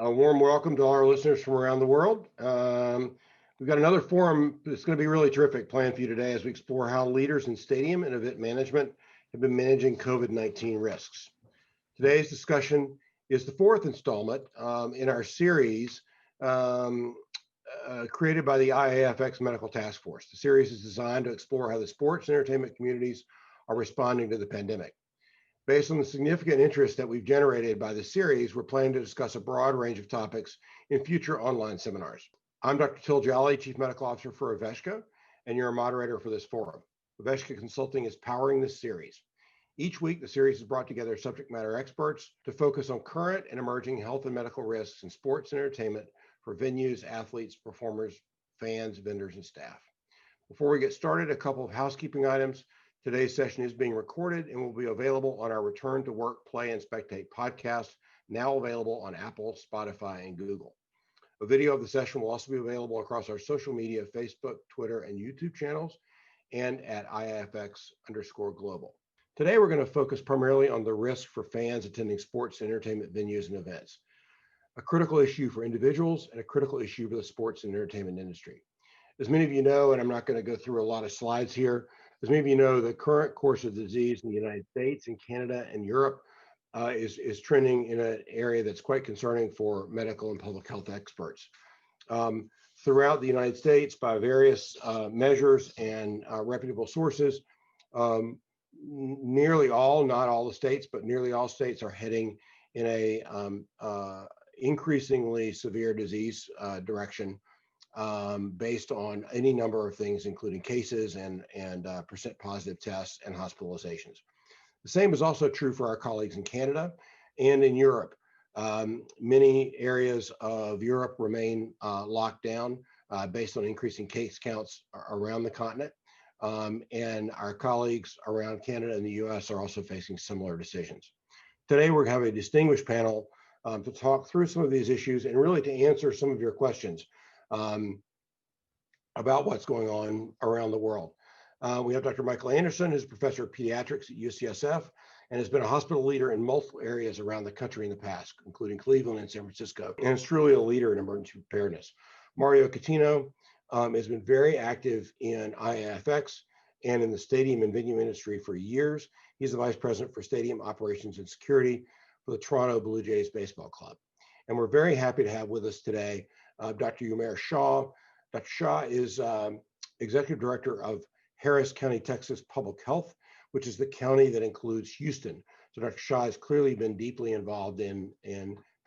A warm welcome to all our listeners from around the world. We've got another forum that's going to be really terrific planned for you today as we explore how leaders in stadium and event management have been managing COVID-19 risks. Today's discussion is the fourth installment in our series created by the IAFX Medical Task Force. The series is designed to explore how the sports and entertainment communities are responding to the pandemic. Based on the significant interest that we've generated by the series, we're planning to discuss a broad range of topics in future online seminars. I'm Dr. Till Jolly, Chief Medical Officer for AVESHKA, and you're a moderator for this forum. AVESHKA Consulting is powering this series. Each week, the series has brought together subject matter experts to focus on current and emerging health and medical risks in sports and entertainment for venues, athletes, performers, fans, vendors, and staff. Before we get started, a couple of housekeeping items. Today's session is being recorded and will be available on our Return to Work, Play, and Spectate podcast, now available on Apple, Spotify, and Google. A video of the session will also be available across our social media, Facebook, Twitter, and YouTube channels, and at IFX_global. Today, we're going to focus primarily on the risk for fans attending sports and entertainment venues and events, a critical issue for individuals and a critical issue for the sports and entertainment industry. As many of you know, and I'm not going to go through a lot of slides here, as many of you know, the current course of the disease in the United States and Canada and Europe is trending in an area that's quite concerning for medical and public health experts. Throughout the United States, by various measures and reputable sources, nearly all, not all the states, but nearly all states are heading in a increasingly severe disease direction based on any number of things, including cases and percent positive tests and hospitalizations. The same is also true for our colleagues in Canada and in Europe. Many areas of Europe remain locked down based on increasing case counts around the continent. And our colleagues around Canada and the US are also facing similar decisions. Today, we're going to have a distinguished panel to talk through some of these issues and really to answer some of your questions about what's going on around the world. We have Dr. Michael Anderson, who's a professor of pediatrics at UCSF and has been a hospital leader in multiple areas around the country in the past, including Cleveland and San Francisco, and is truly a leader in emergency preparedness. Mario Continho has been very active in IAFX and in the stadium and venue industry for years. He's the vice president for stadium operations and security for the Toronto Blue Jays Baseball Club. And we're very happy to have with us today Dr. Umair Shah. Dr. Shah is executive director of Harris County, Texas Public Health, which is the county that includes Houston. So Dr. Shah has clearly been deeply involved in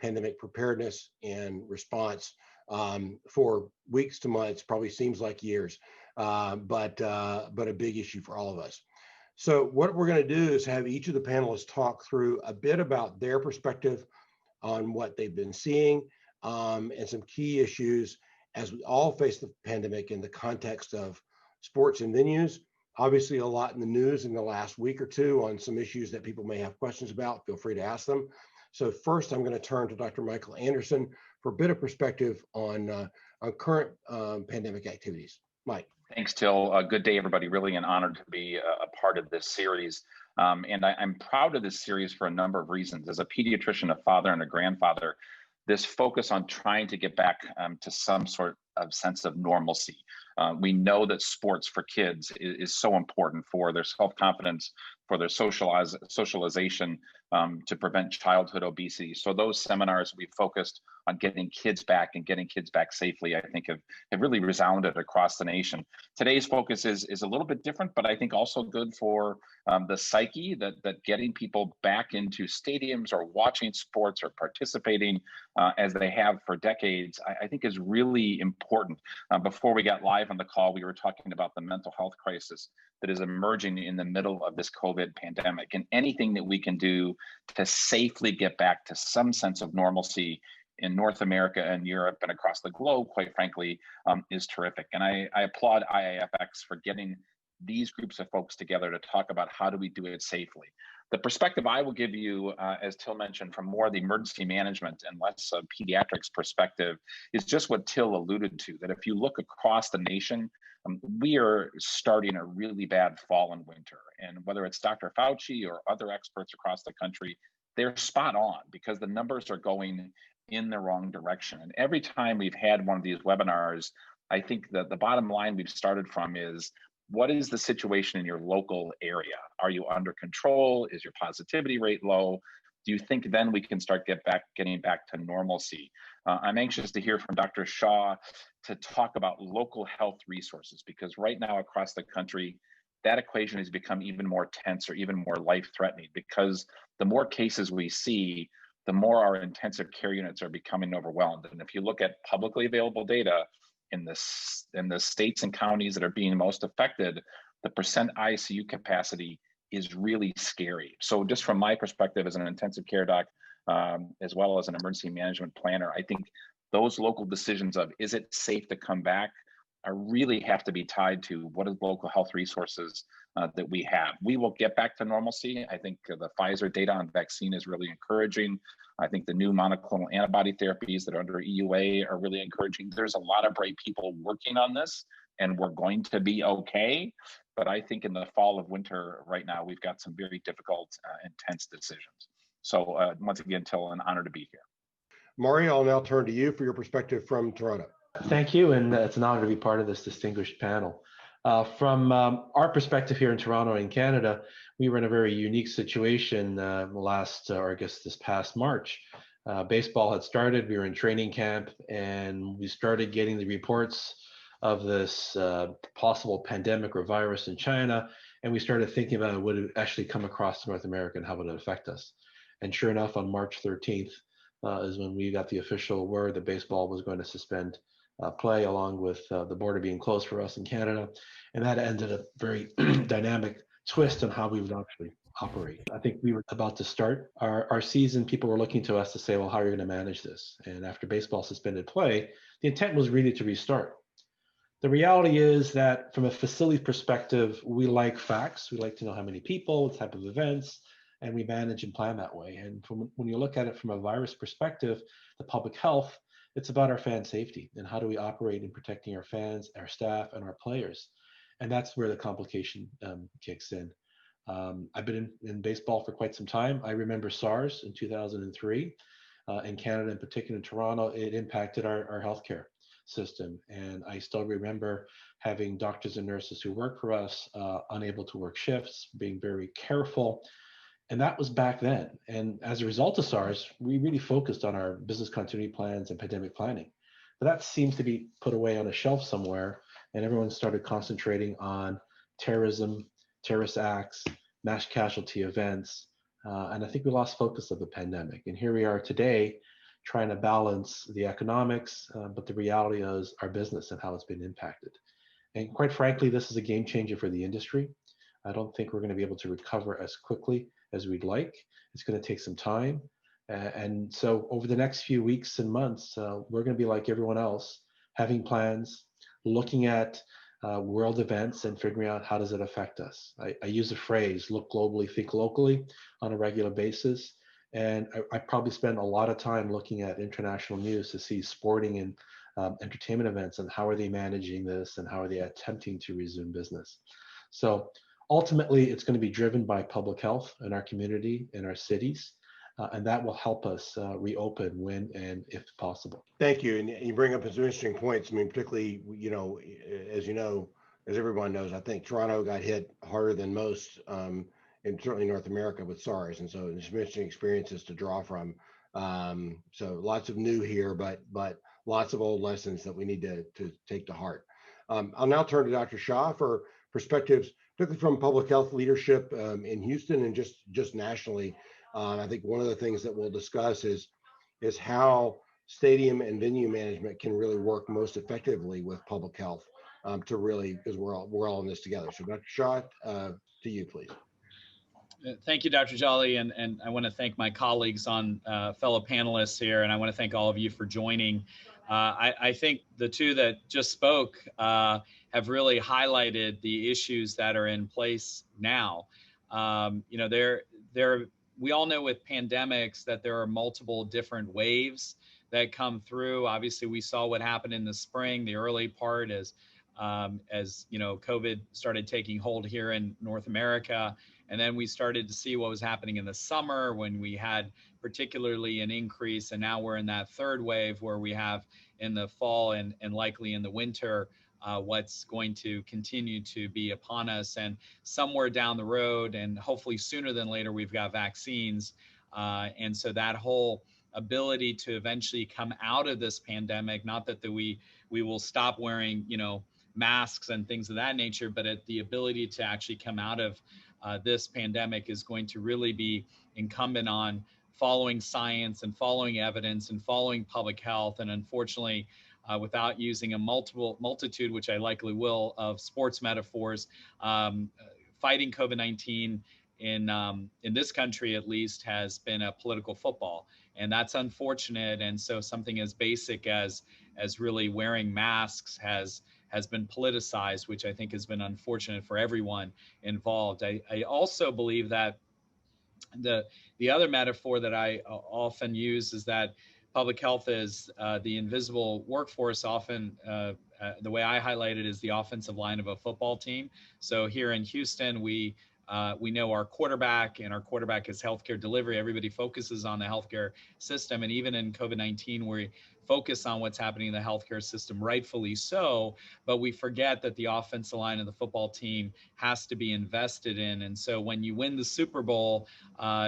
pandemic preparedness and response for weeks to months, probably seems like years, but a big issue for all of us. So what we're going to do is have each of the panelists talk through a bit about their perspective on what they've been seeing and some key issues as we all face the pandemic in the context of sports and venues. Obviously, a lot in the news in the last week or two on some issues that people may have questions about. Feel free to ask them. So first, I'm going to turn to Dr. Michael Anderson for a bit of perspective on current pandemic activities. Mike. Thanks, Till. Good day, everybody. Really an honor to be a part of this series. And I'm proud of this series for a number of reasons. As a pediatrician, a father, and a grandfather, this focus on trying to get back to some sort of sense of normalcy. We know that sports for kids is so important for their self-confidence, for their socialization, to prevent childhood obesity. So those seminars we focused on getting kids back and getting kids back safely, I think have really resounded across the nation. Today's focus is a little bit different, but I think also good for the psyche that getting people back into stadiums or watching sports or participating as they have for decades, I think is really important. Before we got live on the call, we were talking about the mental health crisis that is emerging in the middle of this COVID pandemic, and anything that we can do to safely get back to some sense of normalcy in North America and Europe and across the globe, quite frankly, is terrific. And I applaud IAFX for getting these groups of folks together to talk about how do we do it safely. The perspective I will give you, as Till mentioned, from more of the emergency management and less of pediatrics perspective, is just what Till alluded to, that if you look across the nation, we are starting a really bad fall and winter. And whether it's Dr. Fauci or other experts across the country, they're spot on because the numbers are going in the wrong direction. And every time we've had one of these webinars, I think that the bottom line we've started from is, what is the situation in your local area? Are you under control? Is your positivity rate low? Do you think then we can start getting back to normalcy? I'm anxious to hear from Dr. Shah to talk about local health resources, because right now across the country, that equation has become even more tense or even more life-threatening, because the more cases we see, the more our intensive care units are becoming overwhelmed. And if you look at publicly available data in the states and counties that are being most affected, the percent ICU capacity is really scary. So just from my perspective as an intensive care doc, as well as an emergency management planner, I think those local decisions of, is it safe to come back, are really have to be tied to what is local health resources that we have. We will get back to normalcy. I think the Pfizer data on vaccine is really encouraging. I think the new monoclonal antibody therapies that are under EUA are really encouraging. There's a lot of bright people working on this, and we're going to be okay. But I think in the fall of winter right now, we've got some very difficult, intense decisions. So once again, Till, an honor to be here. Maury, I'll now turn to you for your perspective from Toronto. Thank you, and it's an honor to be part of this distinguished panel. From our perspective here in Toronto and Canada, we were in a very unique situation this past March. Baseball had started, we were in training camp, and we started getting the reports of this possible pandemic or virus in China, and we started thinking about would it actually come across North America and how would it affect us. And sure enough, on March 13th is when we got the official word that baseball was going to suspend play, along with the border being closed for us in Canada. And that ended a very dynamic twist on how we would actually operate. I think we were about to start our season. People were looking to us to say, well, how are you going to manage this? And after baseball suspended play, the intent was really to restart. The reality is that from a facility perspective, we like facts. We like to know how many people, what type of events, and we manage and plan that way. And when you look at it from a virus perspective, the public health, it's about our fan safety and how do we operate in protecting our fans, our staff, and our players. And that's where the complication kicks in. I've been in baseball for quite some time. I remember SARS in 2003. In Canada, in particular in Toronto, it impacted our healthcare system. And I still remember having doctors and nurses who work for us unable to work shifts, being very careful. And that was back then. And as a result of SARS, we really focused on our business continuity plans and pandemic planning. But that seems to be put away on a shelf somewhere, and everyone started concentrating on terrorism, terrorist acts, mass casualty events. And I think we lost focus of the pandemic. And here we are today trying to balance the economics, but the reality is our business and how it's been impacted. And quite frankly, this is a game changer for the industry. I don't think we're going to be able to recover as quickly as we'd like. It's going to take some time. And so over the next few weeks and months, we're going to be like everyone else, having plans, looking at world events and figuring out how does it affect us. I use the phrase, look globally, think locally on a regular basis. And I probably spend a lot of time looking at international news to see sporting and entertainment events and how are they managing this and how are they attempting to resume business. So ultimately, it's going to be driven by public health in our community, in our cities, and that will help us reopen when and if possible. Thank you. And you bring up some interesting points. I mean, particularly, as everyone knows, I think Toronto got hit harder than most, and certainly North America with SARS. And so there's some interesting experiences to draw from. So lots of new here, but lots of old lessons that we need to take to heart. I'll now turn to Dr. Shah for perspectives, particularly from public health leadership in Houston and just nationally. I think one of the things that we'll discuss is how stadium and venue management can really work most effectively with public health because we're all in this together. So Dr. Shah, to you, please. Thank you, Dr. Jolly, and I want to thank my colleagues on fellow panelists here, and I want to thank all of you for joining. I think the two that just spoke have really highlighted the issues that are in place now. We all know with pandemics that there are multiple different waves that come through. Obviously, we saw what happened in the spring, the early part as COVID started taking hold here in North America. And then we started to see what was happening in the summer when we had particularly an increase. And now we're in that third wave where we have in the fall and likely in the winter, what's going to continue to be upon us. And somewhere down the road, and hopefully sooner than later, we've got vaccines. And so that whole ability to eventually come out of this pandemic, not that we will stop wearing, masks and things of that nature, but the ability to actually come out of this pandemic is going to really be incumbent on following science and following evidence and following public health. And unfortunately, without using a multitude, which I likely will, of sports metaphors, fighting COVID-19 in this country at least has been a political football, and that's unfortunate. And so something as basic as really wearing masks has been politicized, which I think has been unfortunate for everyone involved. I also believe that the other metaphor that I often use is that public health is the invisible workforce. Often, the way I highlight it is the offensive line of a football team. So here in Houston, we know our quarterback, and our quarterback is healthcare delivery. Everybody focuses on the healthcare system, and even in COVID-19, we focus on what's happening in the healthcare system, rightfully so, but we forget that the offensive line of the football team has to be invested in. And so when you win the Super Bowl,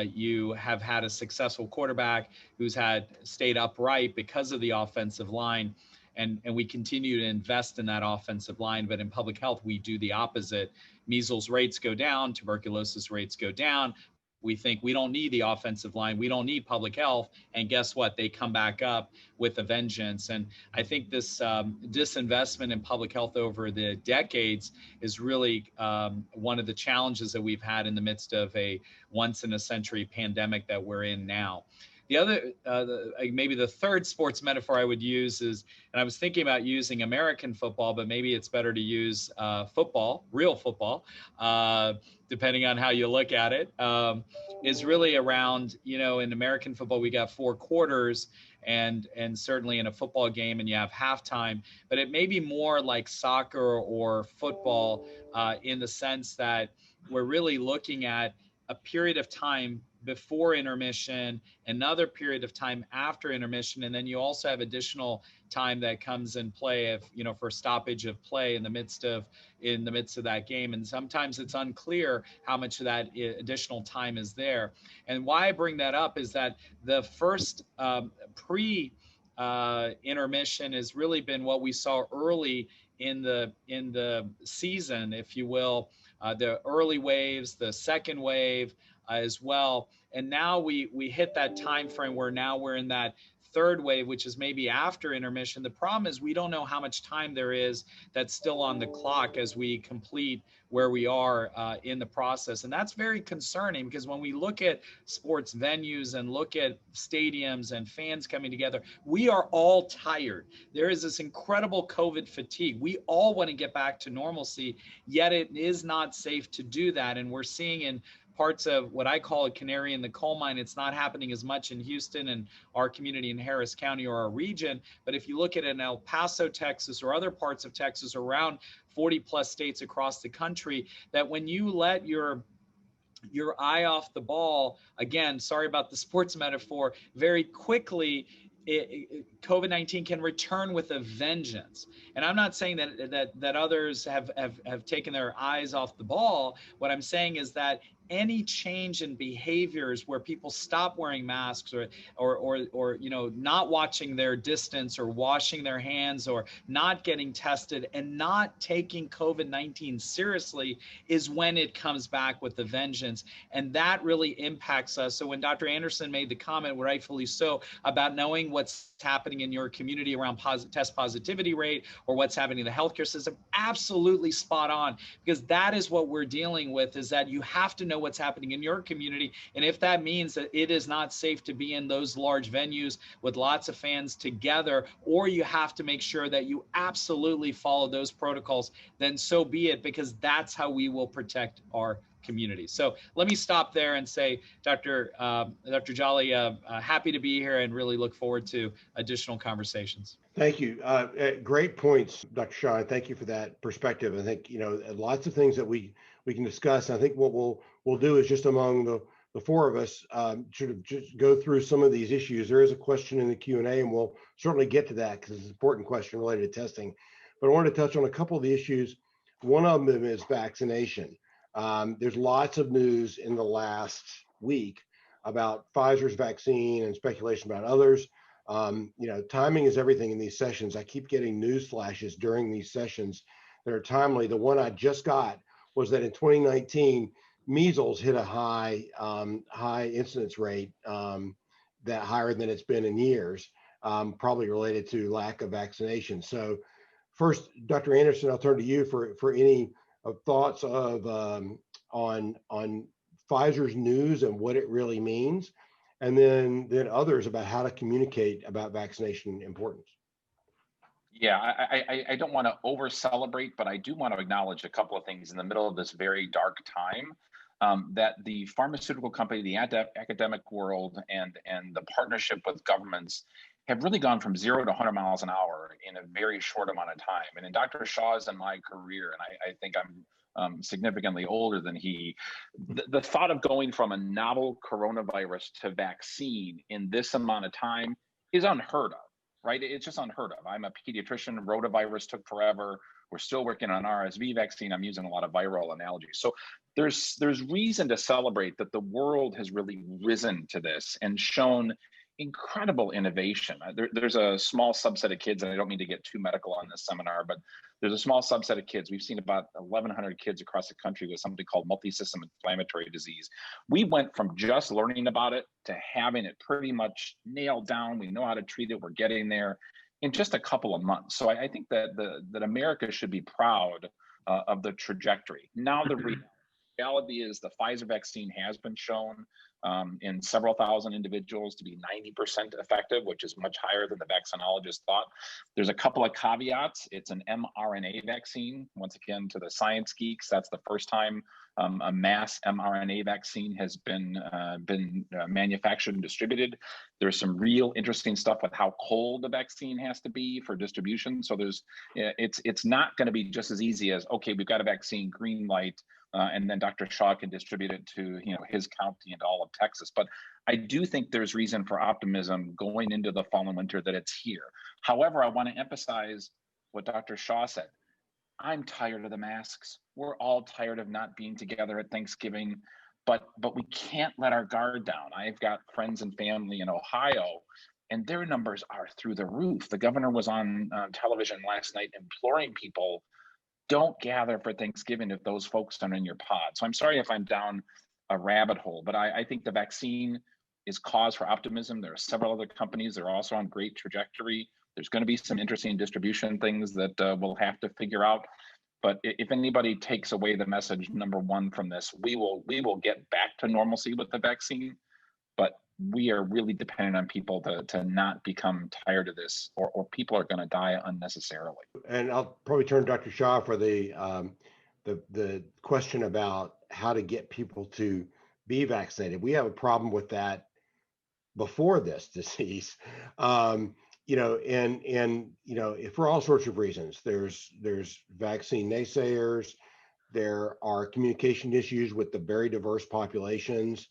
you have had a successful quarterback who's stayed upright because of the offensive line. And we continue to invest in that offensive line. But in public health, we do the opposite. Measles rates go down, tuberculosis rates go down. We think we don't need the offensive line. We don't need public health. And guess what? They come back up with a vengeance. And I think this disinvestment in public health over the decades is really one of the challenges that we've had in the midst of a once-in-a-century pandemic that we're in now. The other, maybe the third sports metaphor I would use is, and I was thinking about using American football, but maybe it's better to use football, real football, depending on how you look at it, is really around, in American football, we got 4 quarters, and certainly in a football game, and you have halftime, but it may be more like soccer or football in the sense that we're really looking at a period of time before intermission, another period of time after intermission, and then you also have additional time that comes in play if, for stoppage of play in the midst of that game. And sometimes it's unclear how much of that additional time is there. And why I bring that up is that the first intermission has really been what we saw early in the season, if you will, the early waves, the second wave as well. And now we hit that time frame where now we're in that third wave, which is maybe after intermission. The problem is we don't know how much time there is that's still on the clock as we complete where we are in the process. And that's very concerning, because when we look at sports venues and look at stadiums and fans coming together, we are all tired. There is this incredible COVID fatigue. We all want to get back to normalcy, yet it is not safe to do that. And we're seeing in parts of what I call a canary in the coal mine, it's not happening as much in Houston and our community in Harris County or our region. But if you look at it in El Paso, Texas, or other parts of Texas, around 40 plus states across the country, that when you let your eye off the ball, again, sorry about the sports metaphor, very quickly, COVID-19 can return with a vengeance. And I'm not saying that others have taken their eyes off the ball. What I'm saying is that any change in behaviors where people stop wearing masks or not watching their distance or washing their hands or not getting tested and not taking COVID-19 seriously is when it comes back with the vengeance. And that really impacts us. So when Dr. Anderson made the comment, rightfully so, about knowing what's happening in your community around test positivity rate or what's happening in the healthcare system, absolutely spot on, because that is what we're dealing with, is that you have to know what's happening in your community. And if that means that it is not safe to be in those large venues with lots of fans together, or you have to make sure that you absolutely follow those protocols, then so be it, because that's how we will protect our community. So let me stop there and say, Dr. Jolly, happy to be here and really look forward to additional conversations. Thank you. Great points, Dr. Shah. Thank you for that perspective. I think, lots of things that we we can discuss. And I think what we'll do is just among the four of us sort of just go through some of these issues. There is a question in the Q&A, and we'll certainly get to that because it's an important question related to testing. But I wanted to touch on a couple of the issues. One of them is vaccination. There's lots of news in the last week about Pfizer's vaccine and speculation about others. Timing is everything in these sessions. I keep getting news flashes during these sessions that are timely. The one I just got was that in 2019, measles hit a high incidence rate, that higher than it's been in years, probably related to lack of vaccination. So first, Dr. Anderson, I'll turn to you for any thoughts of on Pfizer's news and what it really means, and then others about how to communicate about vaccination importance. Yeah, I don't want to over celebrate, but I do want to acknowledge a couple of things in the middle of this very dark time. That the pharmaceutical company, the academic world, and the partnership with governments have really gone from 0 to 100 miles an hour in a very short amount of time. And in Dr. Shah's and my career, and I think I'm significantly older than he, the thought of going from a novel coronavirus to vaccine in this amount of time is unheard of, right? It's just unheard of. I'm a pediatrician. Rotavirus took forever. We're still working on RSV vaccine. I'm using a lot of viral analogies. So there's reason to celebrate that the world has really risen to this and shown incredible innovation. There's a small subset of kids, and I don't mean to get too medical on this seminar, but there's a small subset of kids. We've seen about 1,100 kids across the country with something called multi-system inflammatory disease. We went from just learning about it to having it pretty much nailed down. We know how to treat it. We're getting there in just a couple of months. So I think that that America should be proud of the trajectory. Now the reality is the Pfizer vaccine has been shown in several thousand individuals to be 90% effective, which is much higher than the vaccinologist thought. There's a couple of caveats. It's an mRNA vaccine. Once again, to the science geeks, that's the first time a mass mRNA vaccine has been manufactured and distributed. There's some real interesting stuff with how cold the vaccine has to be for distribution. So it's not going to be just as easy as, okay, we've got a vaccine, green light, and then Dr. Shah can distribute it to his county and all of Texas. But I do think there's reason for optimism going into the fall and winter that it's here. However, I want to emphasize what Dr. Shah said. I'm tired of the masks. We're all tired of not being together at Thanksgiving, but we can't let our guard down. I've got friends and family in Ohio, and their numbers are through the roof. The governor was on television last night imploring people, don't gather for Thanksgiving if those folks aren't in your pod. So I'm sorry if I'm down a rabbit hole, but I think the vaccine is cause for optimism. There are several other companies that are also on great trajectory. There's going to be some interesting distribution things that we'll have to figure out. But if anybody takes away the message, number one from this, we will get back to normalcy with the vaccine, but we are really dependent on people to not become tired of this, or people are going to die unnecessarily. And I'll probably turn to Dr. Shah for the question about how to get people to be vaccinated. We have a problem with that before this disease. For all sorts of reasons. There's vaccine naysayers. There are communication issues with the very diverse populations.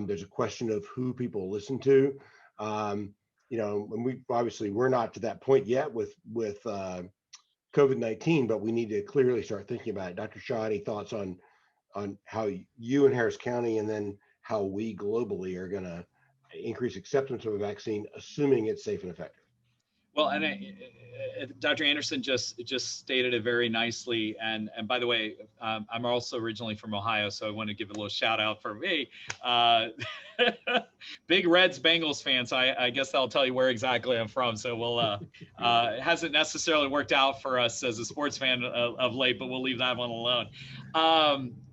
There's a question of who people listen to. And we're not to that point yet with COVID-19, but we need to clearly start thinking about it. Dr. Shah, any thoughts on how you in Harris County and then how we globally are going to increase acceptance of a vaccine, assuming it's safe and effective? Well, and Dr. Anderson just stated it very nicely. And by the way, I'm also originally from Ohio, so I want to give a little shout out for me. Big Reds Bengals fan, so I guess that'll tell you where exactly I'm from. So it hasn't necessarily worked out for us as a sports fan of late, but we'll leave that one alone.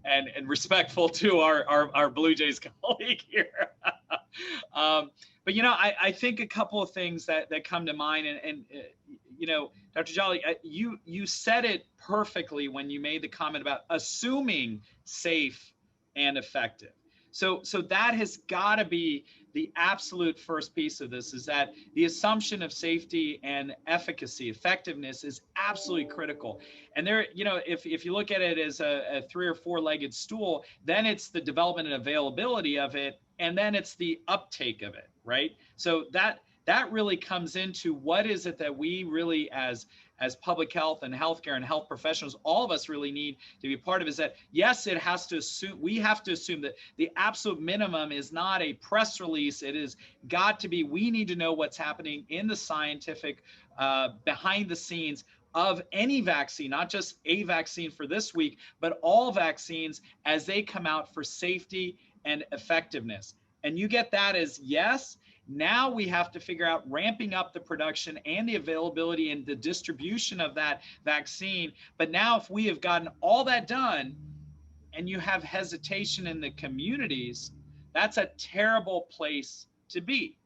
And respectful to our Blue Jays colleague here. But I think a couple of things that come to mind, and Dr. Jolly, you said it perfectly when you made the comment about assuming safe and effective. So that has got to be the absolute first piece of this is that the assumption of safety and efficacy, effectiveness is absolutely critical. And there, you know, if you look at it as a 3 or 4-legged stool, then it's the development and availability of it, and then it's the uptake of it, right? So that really comes into what is it that we really as public health and healthcare and health professionals, all of us really need to be part of, is that, yes, it has to assume, we have to assume that the absolute minimum is not a press release. It is got to be, we need to know what's happening in the scientific behind the scenes of any vaccine, not just a vaccine for this week, but all vaccines as they come out for safety and effectiveness. And you get that as yes. Now we have to figure out ramping up the production and the availability and the distribution of that vaccine. But now if we have gotten all that done and you have hesitation in the communities, that's a terrible place to be.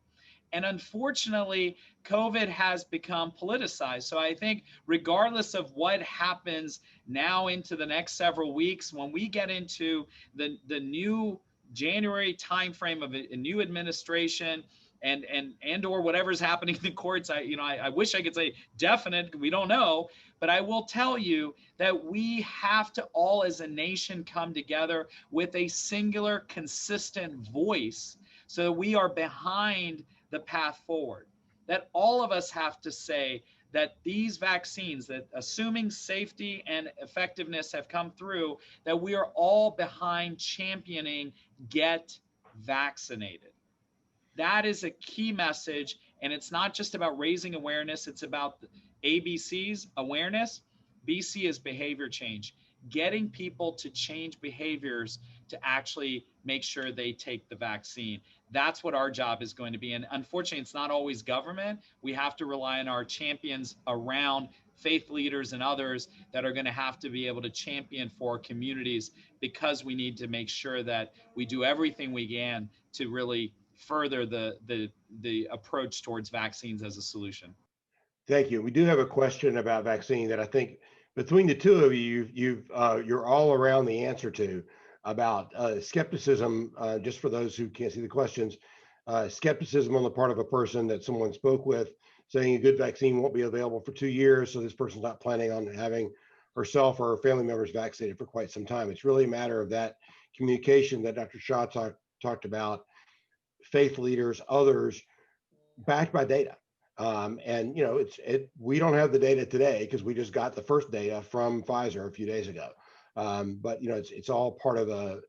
And unfortunately, COVID has become politicized. So I think regardless of what happens now into the next several weeks, when we get into the new January timeframe of a new administration, and or whatever's happening in the courts, I wish I could say definite, we don't know, but I will tell you that we have to all as a nation come together with a singular, consistent voice so that we are behind the path forward. That all of us have to say that these vaccines, that assuming safety and effectiveness have come through, that we are all behind championing get vaccinated. That is a key message, and it's not just about raising awareness, it's about ABC's awareness. BC is behavior change, getting people to change behaviors to actually make sure they take the vaccine. That's what our job is going to be. And unfortunately, it's not always government. We have to rely on our champions around, faith leaders and others that are going to have to be able to champion for communities, because we need to make sure that we do everything we can to really further the approach towards vaccines as a solution. Thank you. We do have a question about vaccine that I think between the two of you, you're all around the answer to, about skepticism. Just for those who can't see the questions, skepticism on the part of a person that someone spoke with, saying a good vaccine won't be available for 2 years, so this person's not planning on having herself or her family members vaccinated for quite some time. It's really a matter of that communication that Dr. Shah talked about, faith leaders, others, backed by data. And we don't have the data today because we just got the first data from Pfizer a few days ago. But it's all part of we're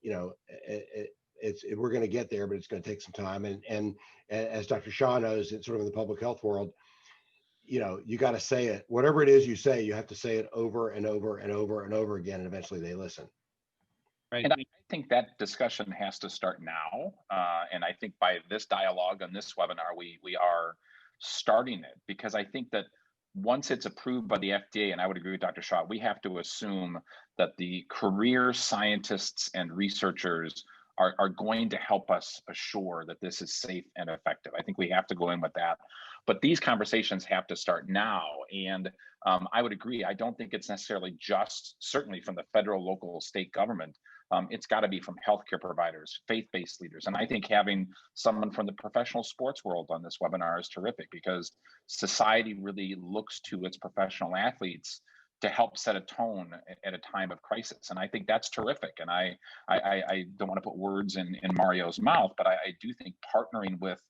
going to get there, but it's going to take some time. And as Dr. Shah knows, it's sort of in the public health world, you got to say it. Whatever it is you say, you have to say it over and over and over and over again, and eventually they listen. Right. And I think that discussion has to start now. And I think by this dialogue on this webinar, we are starting it, because I think that once it's approved by the FDA, and I would agree with Dr. Shah, we have to assume that the career scientists and researchers are going to help us assure that this is safe and effective. I think we have to go in with that. But these conversations have to start now. And I would agree. I don't think it's necessarily just, certainly from the federal, local, state government. It's got to be from healthcare providers, faith-based leaders. And I think having someone from the professional sports world on this webinar is terrific, because society really looks to its professional athletes to help set a tone at a time of crisis. And I think that's terrific. And I don't want to put words in Mario's mouth, but I do think partnering with,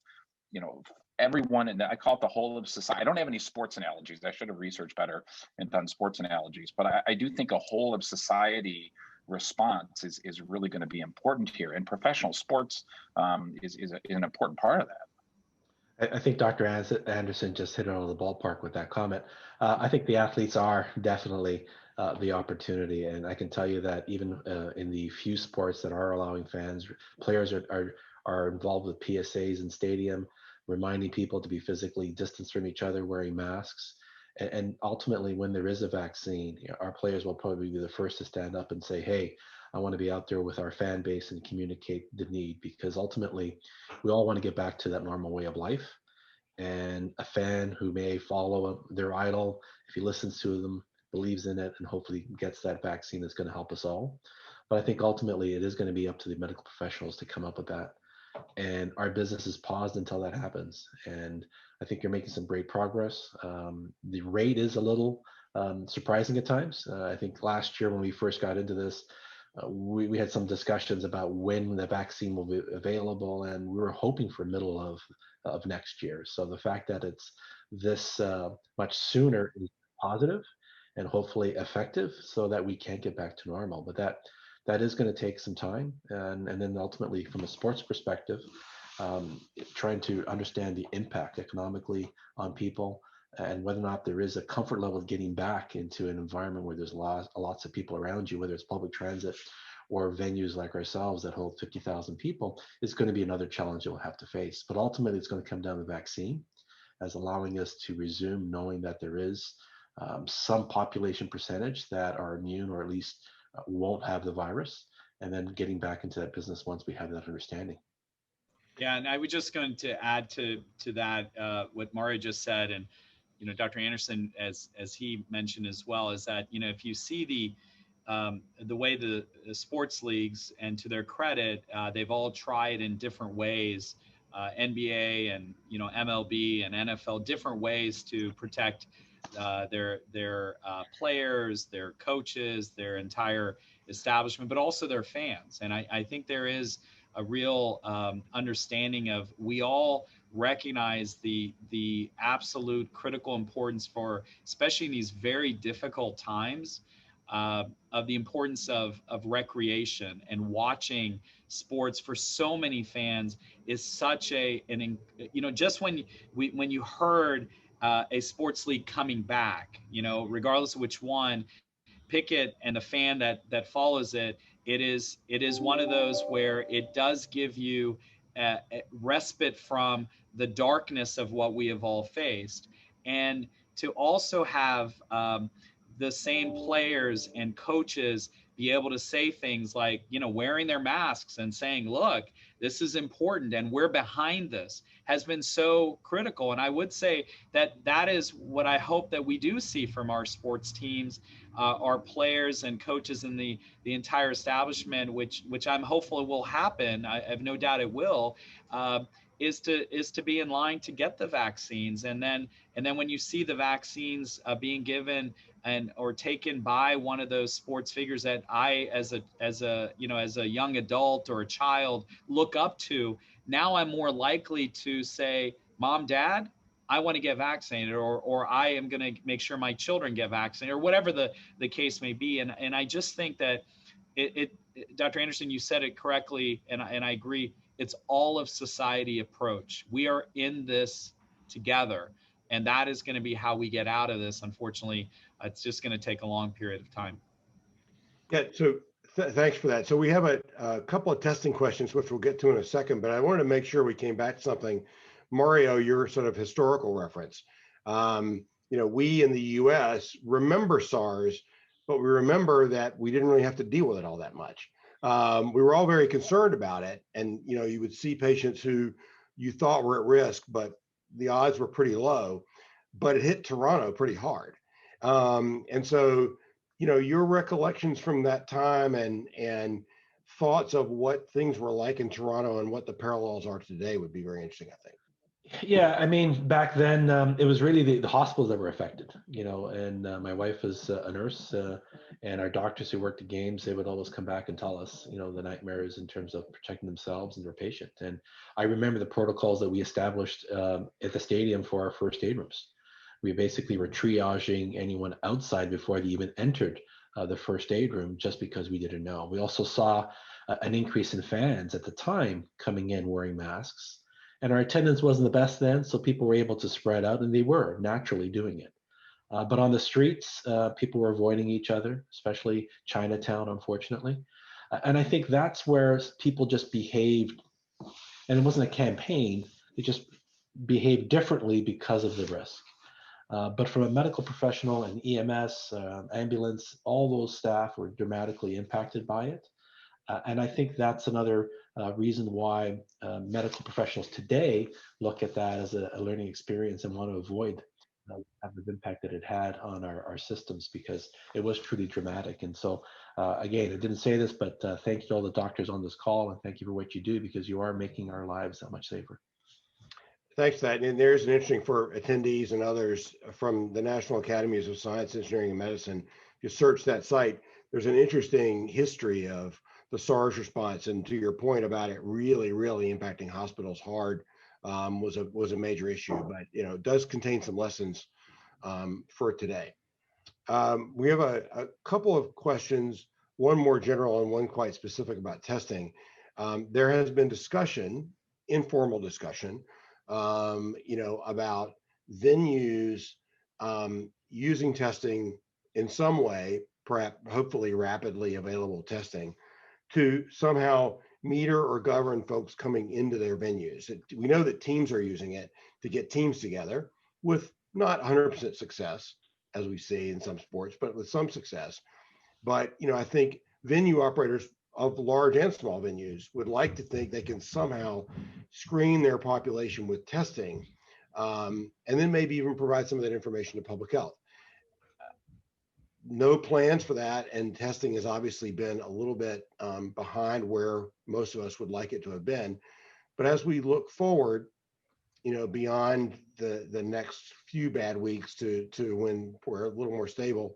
everyone, and I call it the whole of society. I don't have any sports analogies. I should have researched better and done sports analogies, but I do think a whole of society response is really going to be important here. And professional sports is an important part of that. I think Dr. Anderson just hit it out of the ballpark with that comment. I think the athletes are definitely the opportunity. And I can tell you that even in the few sports that are allowing fans, players are involved with PSAs in stadium, reminding people to be physically distanced from each other, wearing masks. And ultimately, when there is a vaccine, our players will probably be the first to stand up and say, hey, I want to be out there with our fan base and communicate the need, because ultimately we all want to get back to that normal way of life. And a fan who may follow their idol, if he listens to them, believes in it, and hopefully gets that vaccine, is going to help us all. But I think ultimately it is going to be up to the medical professionals to come up with that. and our business is paused until that happens. And I think you're making some great progress. The rate is a little surprising at times. I think last year when we first got into this, we had some discussions about when the vaccine will be available, and we were hoping for middle of next year. So the fact that it's this much sooner is positive and hopefully effective so that we can get back to normal. But that is going to take some time. And then ultimately, from a sports perspective, trying to understand the impact economically on people and whether or not there is a comfort level of getting back into an environment where there's lots of people around you, whether it's public transit or venues like ourselves that hold 50,000 people, is going to be another challenge you'll have to face. But ultimately, it's going to come down to the vaccine as allowing us to resume knowing that there is some population percentage that are immune or at least won't have the virus, and then getting back into that business once we have that understanding. Yeah, and I was just going to add to that what Mario just said, and Dr. Anderson, as he mentioned as well, is that if you see the way the sports leagues, and to their credit, they've all tried in different ways, NBA and MLB and NFL, different ways to protect their players, their coaches, their entire establishment, but also their fans. And I think there is a real understanding of, we all recognize the absolute critical importance for, especially in these very difficult times, of the importance of recreation, and watching sports for so many fans is such just when you heard a sports league coming back, regardless of which one, pick it, and the fan that follows it, it is one of those where it does give you a respite from the darkness of what we have all faced. And to also have the same players and coaches be able to say things like, wearing their masks and saying, look, this is important and we're behind this, has been so critical. And I would say that is what I hope that we do see from our sports teams, our players and coaches, and the entire establishment, which I'm hopeful will happen. I have no doubt it will, is to be in line to get the vaccines. And then when you see the vaccines being given or taken by one of those sports figures that I, as a young adult or a child, look up to, now I'm more likely to say, Mom, Dad, I want to get vaccinated, or I am going to make sure my children get vaccinated, or whatever the case may be. And I just think that Dr. Anderson, you said it correctly, and I agree. It's all of society approach. We are in this together, and that is going to be how we get out of this. Unfortunately, it's just going to take a long period of time. Yeah, so thanks for that. So we have a couple of testing questions, which we'll get to in a second, but I wanted to make sure we came back to something. Mario, your sort of historical reference. We in the US remember SARS, but we remember that we didn't really have to deal with it all that much. We were all very concerned about it. And, you would see patients who you thought were at risk, but the odds were pretty low, but it hit Toronto pretty hard. And so, your recollections from that time and thoughts of what things were like in Toronto and what the parallels are today would be very interesting, I think. Yeah, I mean, back then it was really the hospitals that were affected, and my wife was a nurse, and our doctors who worked at games, they would always come back and tell us, the nightmares in terms of protecting themselves and their patient. And I remember the protocols that we established at the stadium for our first aid rooms. We basically were triaging anyone outside before they even entered the first aid room, just because we didn't know. We also saw an increase in fans at the time coming in wearing masks. And our attendance wasn't the best then, so people were able to spread out, and they were naturally doing it. But on the streets, people were avoiding each other, especially Chinatown, unfortunately. And I think that's where people just behaved, and it wasn't a campaign, they just behaved differently because of the risk. But from a medical professional and EMS, ambulance, all those staff were dramatically impacted by it. And I think that's another reason why medical professionals today look at that as a learning experience and want to avoid have the impact that it had on our systems, because it was truly dramatic. And so, again, I didn't say this, but thank you to all the doctors on this call, and thank you for what you do, because you are making our lives that much safer. Thanks for that. And there's an interesting, for attendees and others, from the National Academies of Science, Engineering, and Medicine. If you search that site, there's an interesting history of the SARS response. And to your point about it really, really impacting hospitals hard, was a major issue. But it does contain some lessons for today. We have a couple of questions, one more general and one quite specific about testing. There has been discussion, informal discussion, about venues using testing in some way, perhaps hopefully rapidly available testing, to somehow meter or govern folks coming into their venues. We know that teams are using it to get teams together, with not 100% success, as we see in some sports, but with some success. But I think venue operators of large and small venues would like to think they can somehow screen their population with testing, and then maybe even provide some of that information to public health. No plans for that, and testing has obviously been a little bit behind where most of us would like it to have been. But as we look forward, beyond the next few bad weeks to when we're a little more stable,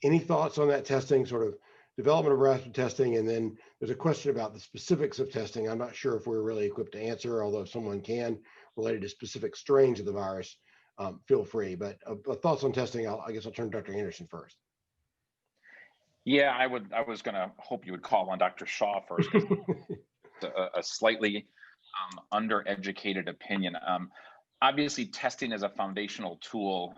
any thoughts on that testing, sort of development of rapid testing? And then there's a question about the specifics of testing. I'm not sure if we're really equipped to answer, although if someone can, related to specific strains of the virus, feel free. But thoughts on testing, I guess I'll turn to Dr. Anderson first. Yeah, I was going to hope you would call on Dr. Shah first. a slightly undereducated opinion. Obviously, testing is a foundational tool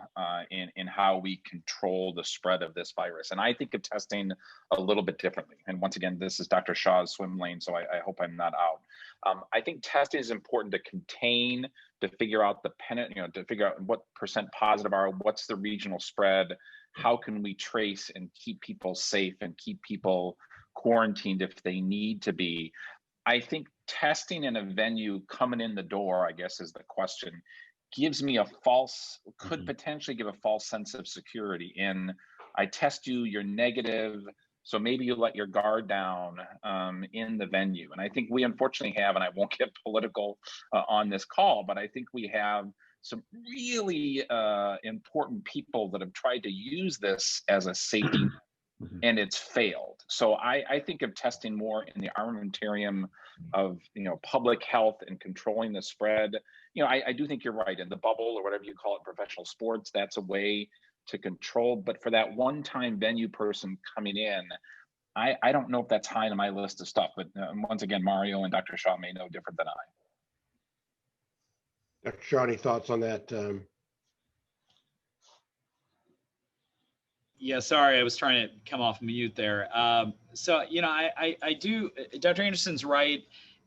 in how we control the spread of this virus. And I think of testing a little bit differently. And once again, this is Dr. Shah's swim lane, so I hope I'm not out. I think testing is important to contain, to figure out to figure out what percent positive are, what's the regional spread, how can we trace and keep people safe and keep people quarantined if they need to be. I think testing in a venue coming in the door, I guess is the question, gives me could potentially give a false sense of security in, I test you, you're negative, so maybe you let your guard down in the venue. And I think we unfortunately have, and I won't get political on this call, but I think we have some really important people that have tried to use this as a safety and it's failed. So I think of testing more in the armamentarium of public health and controlling the spread. I do think you're right, in the bubble or whatever you call it, professional sports, that's a way to control. But for that one-time venue person coming in, I don't know if that's high on my list of stuff. But once again, Mario and Dr. Shah may know different than I. Dr. Shah, any thoughts on that? Yeah, sorry, I was trying to come off mute there. So, I do, Dr. Anderson's right.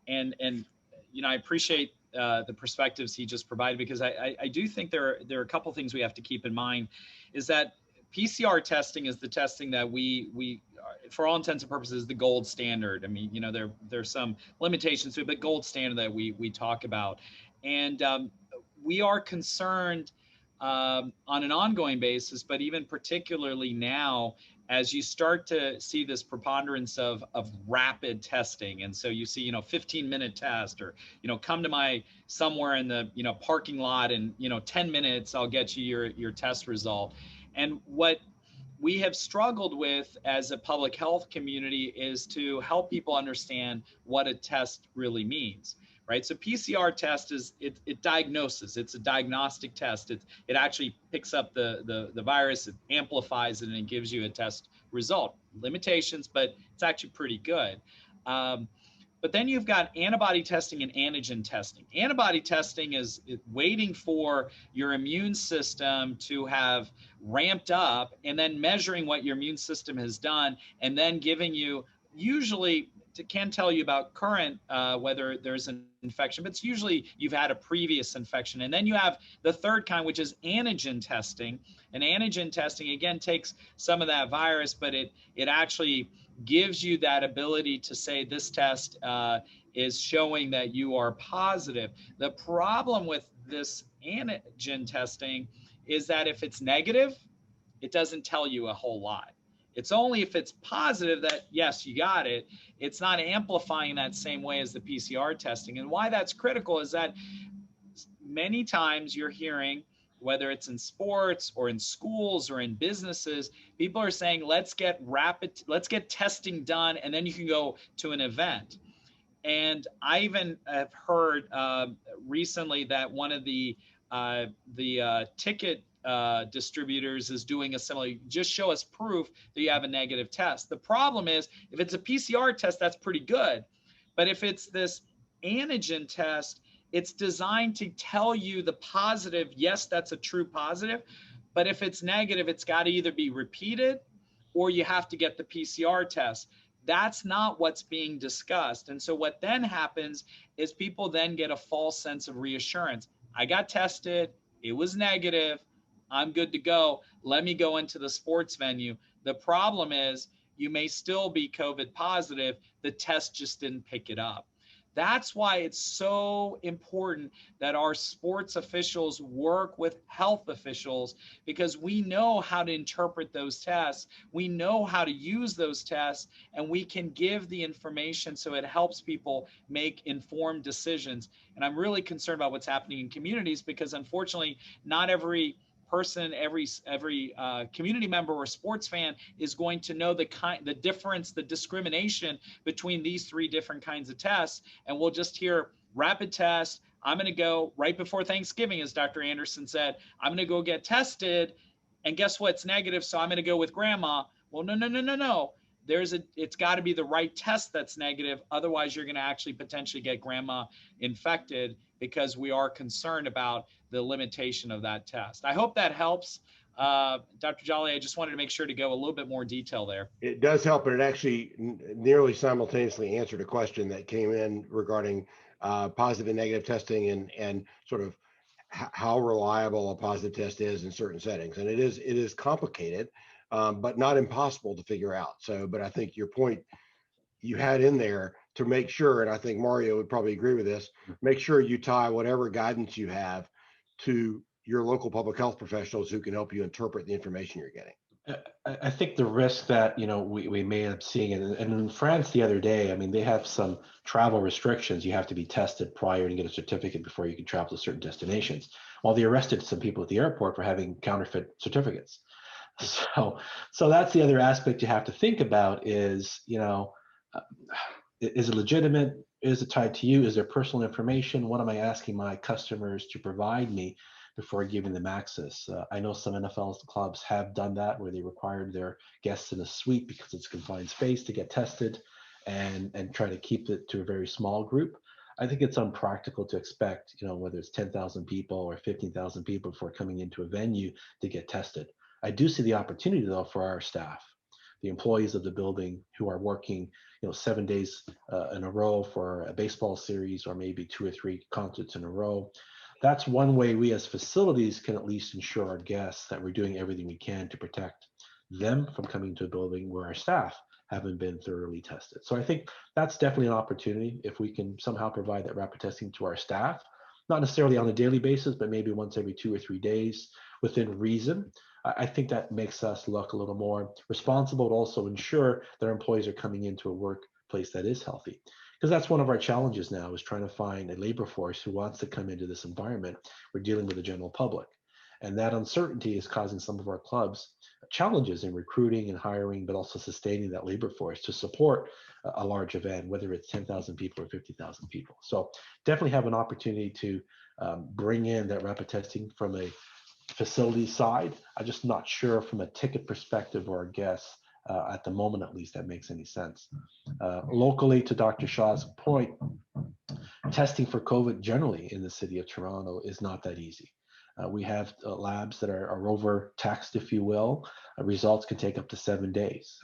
And I appreciate the perspectives he just provided, because I do think there are a couple things we have to keep in mind, is that PCR testing is the testing that we for all intents and purposes, the gold standard. I mean, there's some limitations to it, but gold standard that we talk about. And we are concerned on an ongoing basis, but even particularly now, as you start to see this preponderance of rapid testing. And so you see, 15-minute test, or, come to my somewhere in the, parking lot, and, 10 minutes, I'll get you your test result. And what we have struggled with as a public health community is to help people understand what a test really means. Right. So PCR test it diagnoses. It's a diagnostic test. It actually picks up the virus, it amplifies it, and it gives you a test result. Limitations, but it's actually pretty good. But then you've got antibody testing and antigen testing. Antibody testing is waiting for your immune system to have ramped up, and then measuring what your immune system has done, and then giving you, usually can tell you about current, whether there's an infection, but it's usually you've had a previous infection. And then you have the third kind, which is antigen testing. And antigen testing, again, takes some of that virus, but it actually gives you that ability to say this test is showing that you are positive. The problem with this antigen testing is that if it's negative, it doesn't tell you a whole lot. It's only if it's positive that, yes, you got it. It's not amplifying that same way as the PCR testing. And why that's critical is that many times you're hearing, whether it's in sports or in schools or in businesses, people are saying, let's get testing done, and then you can go to an event. And I even have heard recently that one of the ticket distributors is doing a similar, just show us proof that you have a negative test. The problem is, if it's a PCR test, that's pretty good. But if it's this antigen test, it's designed to tell you the positive, yes, that's a true positive. But if it's negative, it's got to either be repeated or you have to get the PCR test. That's not what's being discussed. And so what then happens is people then get a false sense of reassurance. I got tested, it was negative, I'm good to go. Let me go into the sports venue. The problem is you may still be COVID positive. The test just didn't pick it up. That's why it's so important that our sports officials work with health officials, because we know how to interpret those tests. We know how to use those tests, and we can give the information so it helps people make informed decisions. And I'm really concerned about what's happening in communities, because unfortunately, not every person, every community member or sports fan is going to know the difference, the discrimination between these three different kinds of tests. And we'll just hear rapid test. I'm going to go right before Thanksgiving, as Dr. Anderson said, I'm going to go get tested, and guess what? It's negative, so I'm going to go with grandma. Well, no. It's got to be the right test that's negative. Otherwise, you're going to actually potentially get grandma infected, because we are concerned about the limitation of that test. I hope that helps. Dr. Jolly, I just wanted to make sure to go a little bit more detail there. It does help, and it actually nearly simultaneously answered a question that came in regarding positive and negative testing and sort of how reliable a positive test is in certain settings. And it is complicated, but not impossible to figure out. So, but I think your point you had in there to make sure, and I think Mario would probably agree with this, make sure you tie whatever guidance you have to your local public health professionals who can help you interpret the information you're getting. I think the risk that we may end up seeing, and in France the other day, I mean, they have some travel restrictions. You have to be tested prior and get a certificate before you can travel to certain destinations. Well, they arrested some people at the airport for having counterfeit certificates. So that's the other aspect you have to think about is, is it legitimate? Is it tied to you? Is there personal information? What am I asking my customers to provide me before giving them access? I know some NFL clubs have done that, where they required their guests in a suite because it's confined space to get tested and try to keep it to a very small group. I think it's unpractical to expect, whether it's 10,000 people or 15,000 people before coming into a venue to get tested. I do see the opportunity, though, for our staff, the employees of the building who are working 7 days in a row for a baseball series, or maybe 2 or 3 concerts in a row. That's one way we as facilities can at least ensure our guests that we're doing everything we can to protect them from coming to a building where our staff haven't been thoroughly tested. So I think that's definitely an opportunity if we can somehow provide that rapid testing to our staff, not necessarily on a daily basis, but maybe once every 2 or 3 days within reason. I think that makes us look a little more responsible, but also ensure that our employees are coming into a workplace that is healthy. Because that's one of our challenges now, is trying to find a labor force who wants to come into this environment. We're dealing with the general public. And that uncertainty is causing some of our clubs challenges in recruiting and hiring, but also sustaining that labor force to support a large event, whether it's 10,000 people or 50,000 people. So definitely have an opportunity to bring in that rapid testing from a facility side. I'm just not sure from a ticket perspective or a guest at the moment, at least, that makes any sense. Locally, to Dr. Shah's point, testing for COVID generally in the city of Toronto is not that easy. We have labs that are overtaxed, if you will. Results can take up to 7 days.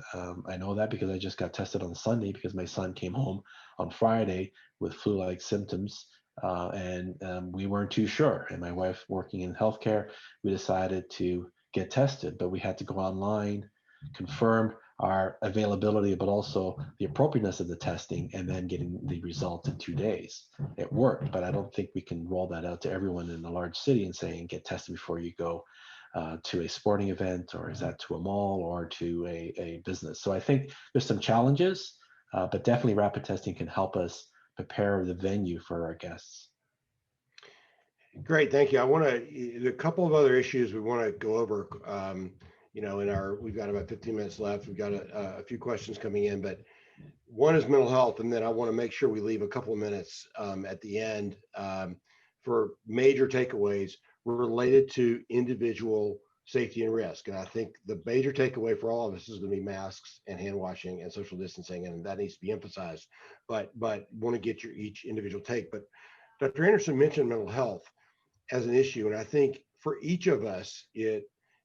I know that because I just got tested on Sunday, because my son came home on Friday with flu-like symptoms. And we weren't too sure. And my wife, working in healthcare, we decided to get tested, but we had to go online, confirm our availability, but also the appropriateness of the testing, and then getting the result in 2 days. It worked, but I don't think we can roll that out to everyone in a large city and saying, get tested before you go to a sporting event, or is that to a mall or to a business? So I think there's some challenges, but definitely rapid testing can help us prepare the venue for our guests. Great, thank you. I want to, a couple of other issues we want to go over. You know, we've got about 15 minutes left. We've got a few questions coming in, but one is mental health, and then I want to make sure we leave a couple of minutes at the end for major takeaways related to individual safety and risk. And I think the major takeaway for all of us is going to be masks and hand washing and social distancing, and that needs to be emphasized. But want to get your each individual take. But Dr. Anderson mentioned mental health as an issue, and I think for each of us, it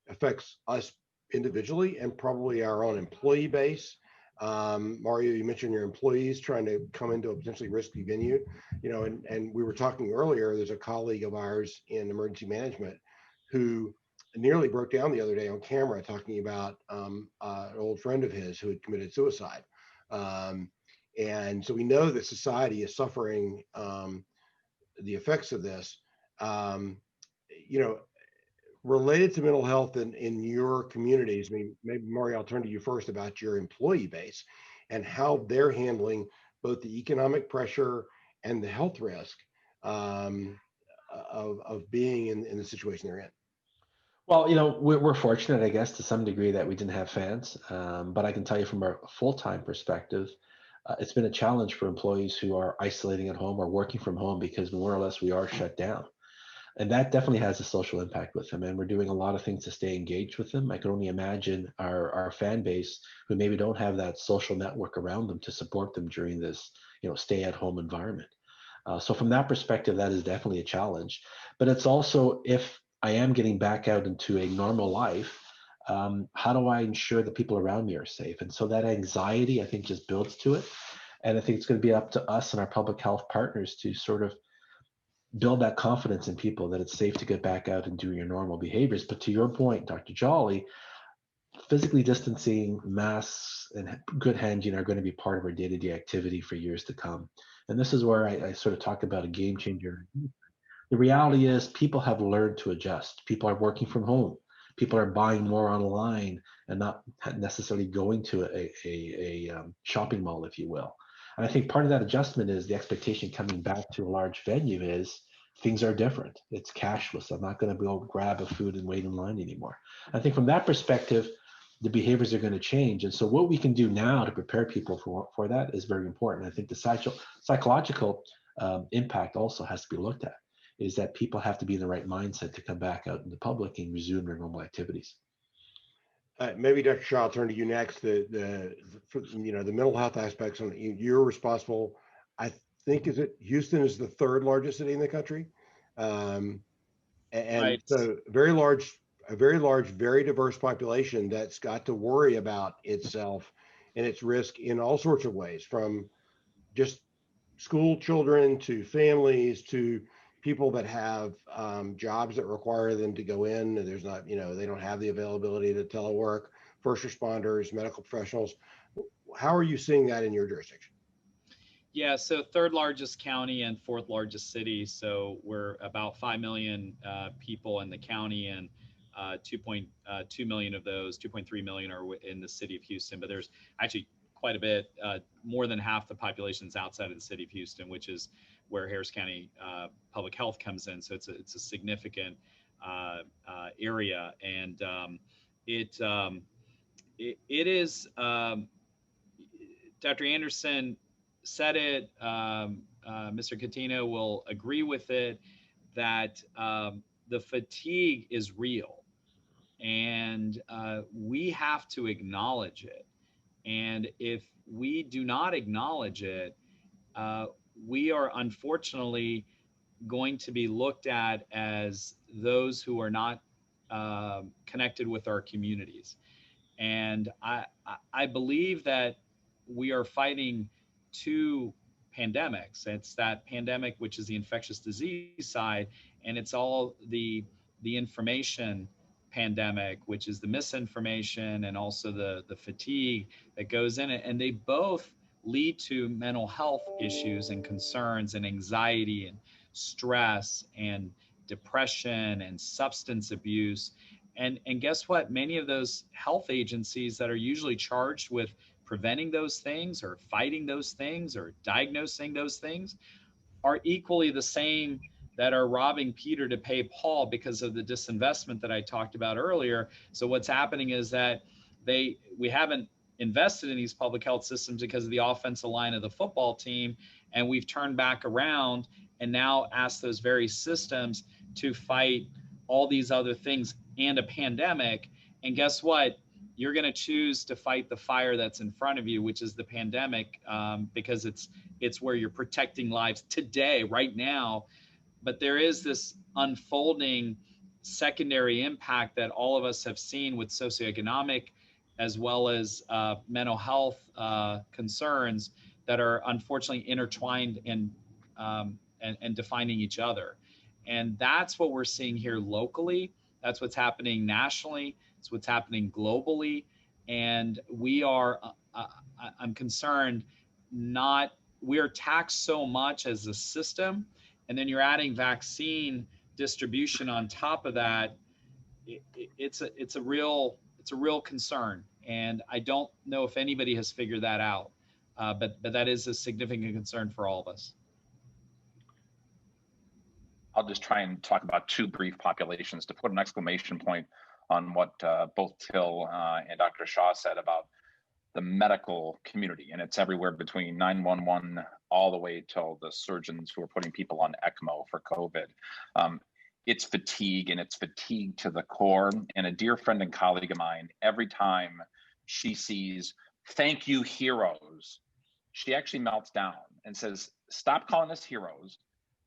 affects us individually and probably our own employee base. Mario, you mentioned your employees trying to come into a potentially risky venue, you know, and we were talking earlier, there's a colleague of ours in emergency management who nearly broke down the other day on camera talking about an old friend of his who had committed suicide. And so we know that society is suffering the effects of this. You know, related to mental health in your communities, I mean, maybe Mario, I'll turn to you first about your employee base and how they're handling both the economic pressure and the health risk of being in the situation they're in. Well, you know, we're fortunate, I guess, to some degree that we didn't have fans. But I can tell you from a full-time perspective, it's been a challenge for employees who are isolating at home or working from home because more or less we are shut down. And that definitely has a social impact with them. And we're doing a lot of things to stay engaged with them. I can only imagine our fan base who maybe don't have that social network around them to support them during this, you know, stay at home environment. So from that perspective, that is definitely a challenge. But it's also, if I am getting back out into a normal life, how do I ensure that people around me are safe? And so that anxiety, I think, just builds to it. And I think it's going to be up to us and our public health partners to sort of build that confidence in people that it's safe to get back out and do your normal behaviors. But to your point, Dr. Jolly, physically distancing, masks, and good hygiene are going to be part of our day-to-day activity for years to come. And this is where I sort of talk about a game changer. The reality is people have learned to adjust. People are working from home. People are buying more online and not necessarily going to a shopping mall, if you will. And I think part of that adjustment is the expectation coming back to a large venue is things are different. It's cashless. I'm not going to go grab a food and wait in line anymore. I think from that perspective, the behaviors are going to change. And so what we can do now to prepare people for that is very important. I think the psychological impact also has to be looked at, is that people have to be in the right mindset to come back out in the public and resume their normal activities. Maybe Dr. Shah, I'll turn to you next. The mental health aspects. You're responsible. I think Houston is the third largest city in the country, and Right. so a very large, very diverse population that's got to worry about itself and its risk in all sorts of ways, from just school children to families to people that have jobs that require them to go in. There's not, they don't have the availability to telework, first responders, medical professionals. How are you seeing that in your jurisdiction? Yeah, so third largest county and fourth largest city. So we're about 5 million people in the county, and 2.2 million of those, 2.3 million are in the city of Houston. But there's actually quite a bit, more than half the population's outside of the city of Houston, which is where Harris County Public Health comes in. So it's a significant area, and it is. Dr. Anderson said it. Mr. Continho will agree with it, that the fatigue is real, and we have to acknowledge it. And if we do not acknowledge it, we are unfortunately going to be looked at as those who are not connected with our communities. And I believe that we are fighting two pandemics. It's that pandemic, which is the infectious disease side, and it's all the information pandemic, which is the misinformation and also the fatigue that goes in it. And they both lead to mental health issues and concerns and anxiety and stress and depression and substance abuse. And guess what? Many of those health agencies that are usually charged with preventing those things or fighting those things or diagnosing those things are equally the same that are robbing Peter to pay Paul because of the disinvestment that I talked about earlier. So what's happening is that we haven't invested in these public health systems because of the offensive line of the football team, and we've turned back around and now asked those very systems to fight all these other things and a pandemic. And guess what? You're going to choose to fight the fire that's in front of you, which is the pandemic, because it's where you're protecting lives today, right now. But there is this unfolding secondary impact that all of us have seen with socioeconomic as well as mental health concerns that are unfortunately intertwined and defining each other. And that's what we're seeing here locally. That's what's happening nationally. It's what's happening globally. And we are, I'm concerned, we are taxed so much as a system. And then you're adding vaccine distribution on top of that. It's a real concern. And I don't know if anybody has figured that out. But that is a significant concern for all of us. I'll just try and talk about two brief populations to put an exclamation point on what both Till and Dr. Shah said about the medical community. And it's everywhere between 911 all the way till the surgeons who are putting people on ECMO for COVID. It's fatigue, and it's fatigue to the core. And a dear friend and colleague of mine, every time she sees "thank you heroes," she actually melts down and says, stop calling us heroes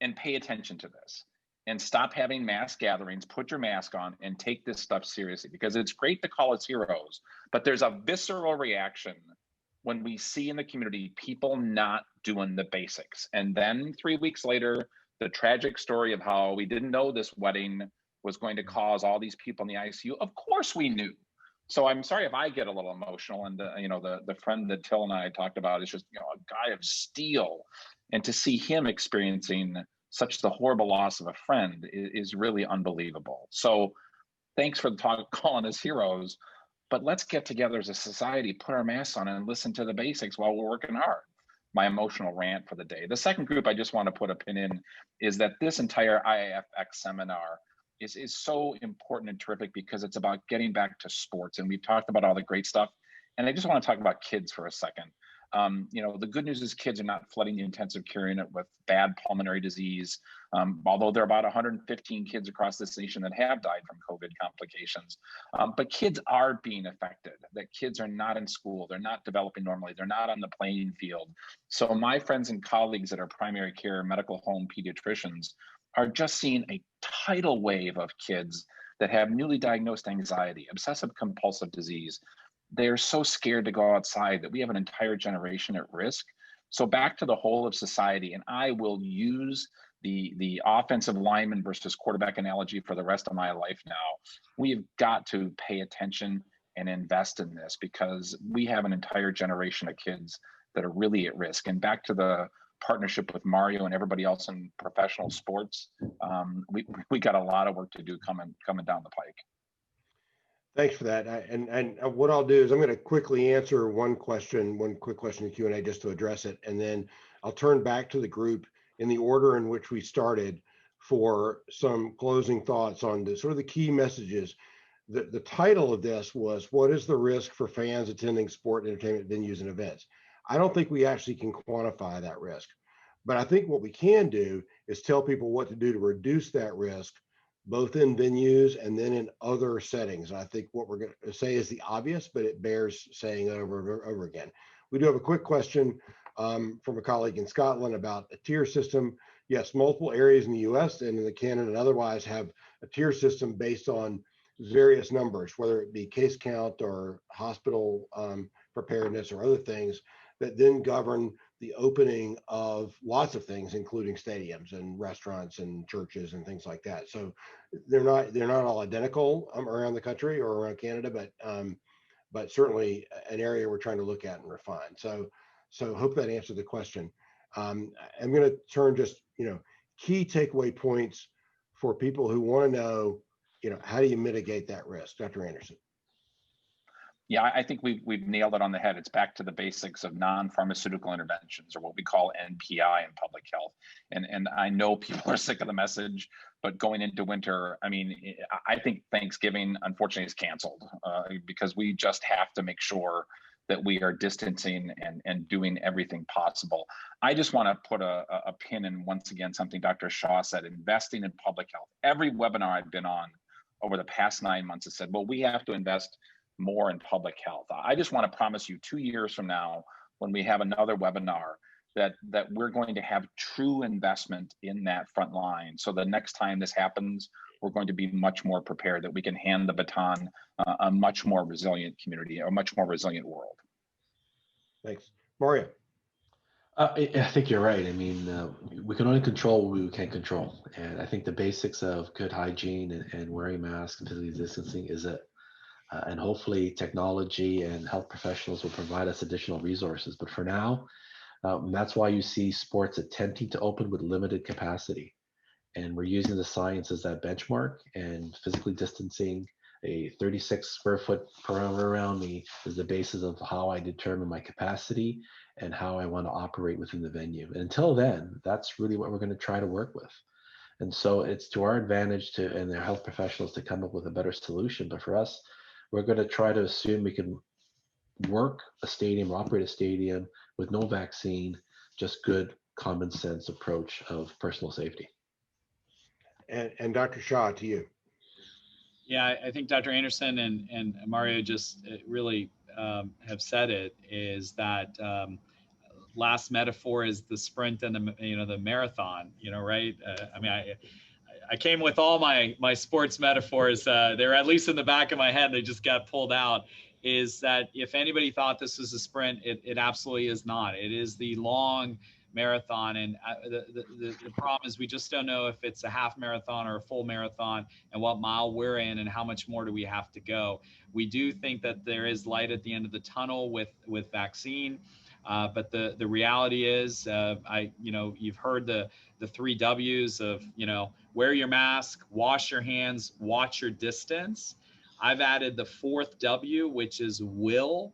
and pay attention to this, and stop having mass gatherings, put your mask on and take this stuff seriously, because it's great to call us heroes, but there's a visceral reaction when we see in the community people not doing the basics. And then 3 weeks later, the tragic story of how we didn't know this wedding was going to cause all these people in the ICU. Of course we knew. So I'm sorry if I get a little emotional. And the friend that Till and I talked about is just a guy of steel, and to see him experiencing such the horrible loss of a friend is really unbelievable. So thanks for calling us heroes, but let's get together as a society, put our masks on and listen to the basics while we're working hard. My emotional rant for the day. The second group I just want to put a pin in is that this entire IAFX seminar is so important and terrific because it's about getting back to sports. And we've talked about all the great stuff. And I just want to talk about kids for a second. The good news is kids are not flooding the intensive care unit with bad pulmonary disease, although there are about 115 kids across this nation that have died from COVID complications. But kids are being affected, that kids are not in school, they're not developing normally, they're not on the playing field. So my friends and colleagues that are primary care, medical home pediatricians are just seeing a tidal wave of kids that have newly diagnosed anxiety, obsessive compulsive disease. They're so scared to go outside that we have an entire generation at risk. So back to the whole of society, and I will use the offensive lineman versus quarterback analogy for the rest of my life now. We've got to pay attention and invest in this because we have an entire generation of kids that are really at risk. And back to the partnership with Mario and everybody else in professional sports, we got a lot of work to do coming down the pike. Thanks for that. And what I'll do is I'm going to quickly answer one quick question in Q&A just to address it. And then I'll turn back to the group in the order in which we started for some closing thoughts on the sort of the key messages. The title of this was, what is the risk for fans attending sport and entertainment venues and events? I don't think we actually can quantify that risk, but I think what we can do is tell people what to do to reduce that risk, both in venues and then in other settings. I think what we're going to say is the obvious, but it bears saying over and over again. We do have a quick question from a colleague in Scotland about a tier system. Yes, multiple areas in the US and in the Canada and otherwise have a tier system based on various numbers, whether it be case count or hospital preparedness or other things that then govern the opening of lots of things, including stadiums and restaurants and churches and things like that. So they're not all identical around the country or around Canada, but certainly an area we're trying to look at and refine. So hope that answered the question. I'm going to turn just key takeaway points for people who want to know how do you mitigate that risk? Dr. Anderson. Yeah, I think we've nailed it on the head. It's back to the basics of non-pharmaceutical interventions, or what we call NPI in public health. And I know people are sick of the message, but going into winter, I mean, I think Thanksgiving unfortunately is canceled because we just have to make sure that we are distancing and doing everything possible. I just want to put a pin in, once again, something Dr. Shah said: investing in public health. Every webinar I've been on over the past 9 months has said, well, we have to invest more in public health. I just want to promise you 2 years from now, when we have another webinar, that we're going to have true investment in that front line. So the next time this happens, we're going to be much more prepared, that we can hand the baton a much more resilient community, a much more resilient world. Thanks. Mario. I think you're right. I mean, we can only control what we can control. And I think the basics of good hygiene and wearing masks and physically distancing is it. And hopefully technology and health professionals will provide us additional resources. But for now, that's why you see sports attempting to open with limited capacity. And we're using the science as that benchmark, and physically distancing a 36 square foot perimeter around me is the basis of how I determine my capacity and how I want to operate within the venue. And until then, that's really what we're going to try to work with. And so it's to our advantage and their health professionals to come up with a better solution. But for us, we're going to try to assume we can work a stadium, operate a stadium with no vaccine, just good common sense approach of personal safety. And Dr. Shah, to you. Yeah, I think Dr. Anderson and Mario just really have said it, is that last metaphor is the sprint and the marathon, right? I mean, I came with all my sports metaphors. They're at least in the back of my head. They just got pulled out. Is that if anybody thought this was a sprint, it absolutely is not. It is the long marathon. And the problem is we just don't know if it's a half marathon or a full marathon, and what mile we're in and how much more do we have to go. We do think that there is light at the end of the tunnel with vaccine. But the reality is, you've heard the 3 W's of, wear your mask, wash your hands, watch your distance. I've added the 4th W, which is will.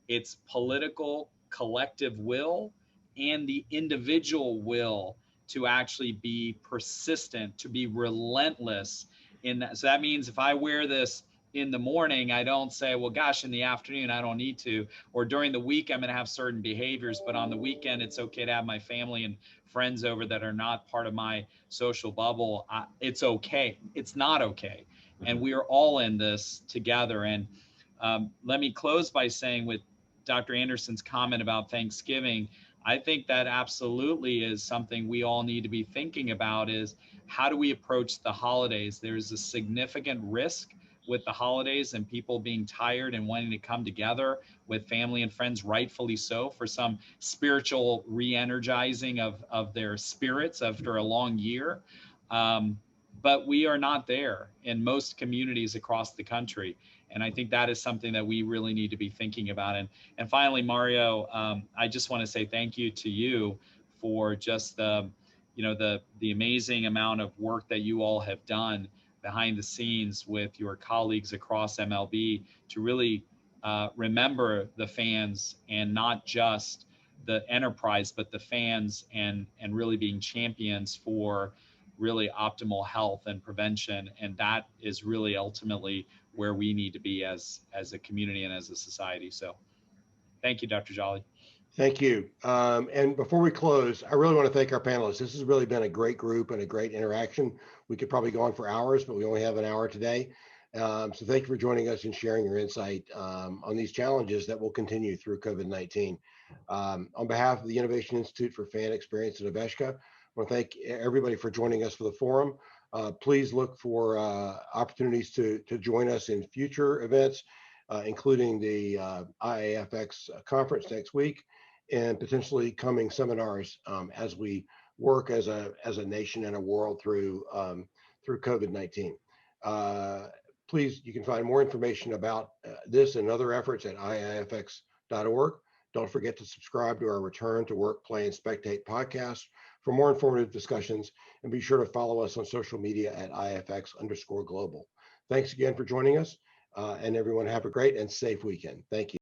It's political, collective will, and the individual will to actually be persistent, to be relentless in that. So that means if I wear this in the morning, I don't say, well, gosh, in the afternoon, I don't need to, or during the week, I'm going to have certain behaviors, but on the weekend, it's okay to have my family and friends over that are not part of my social bubble. It's okay. It's not okay. And we are all in this together. And let me close by saying, with Dr. Anderson's comment about Thanksgiving, I think that absolutely is something we all need to be thinking about, is how do we approach the holidays? There's a significant risk with the holidays and people being tired and wanting to come together with family and friends, rightfully so, for some spiritual re-energizing of their spirits after a long year. But we are not there in most communities across the country. And I think that is something that we really need to be thinking about. And finally, Mario, I just want to say thank you to you for just the amazing amount of work that you all have done behind the scenes with your colleagues across MLB to really remember the fans, and not just the enterprise, but the fans, and really being champions for really optimal health and prevention. And that is really ultimately where we need to be as a community and as a society. So thank you, Dr. Jolly. Thank you. And before we close, I really want to thank our panelists. This has really been a great group and a great interaction. We could probably go on for hours, but we only have an hour today. So thank you for joining us and sharing your insight on these challenges that will continue through COVID-19. On behalf of the Innovation Institute for Fan Experience at AVESHKA, I want to thank everybody for joining us for the forum. Please look for opportunities to join us in future events, including the IAFX conference next week, and potentially coming seminars as we work as a nation and a world through COVID-19. Please, you can find more information about this and other efforts at iafx.org. Don't forget to subscribe to our Return to Work, Play, and Spectate podcast for more informative discussions, and be sure to follow us on social media at IFX_global. Thanks again for joining us, and everyone have a great and safe weekend. Thank you.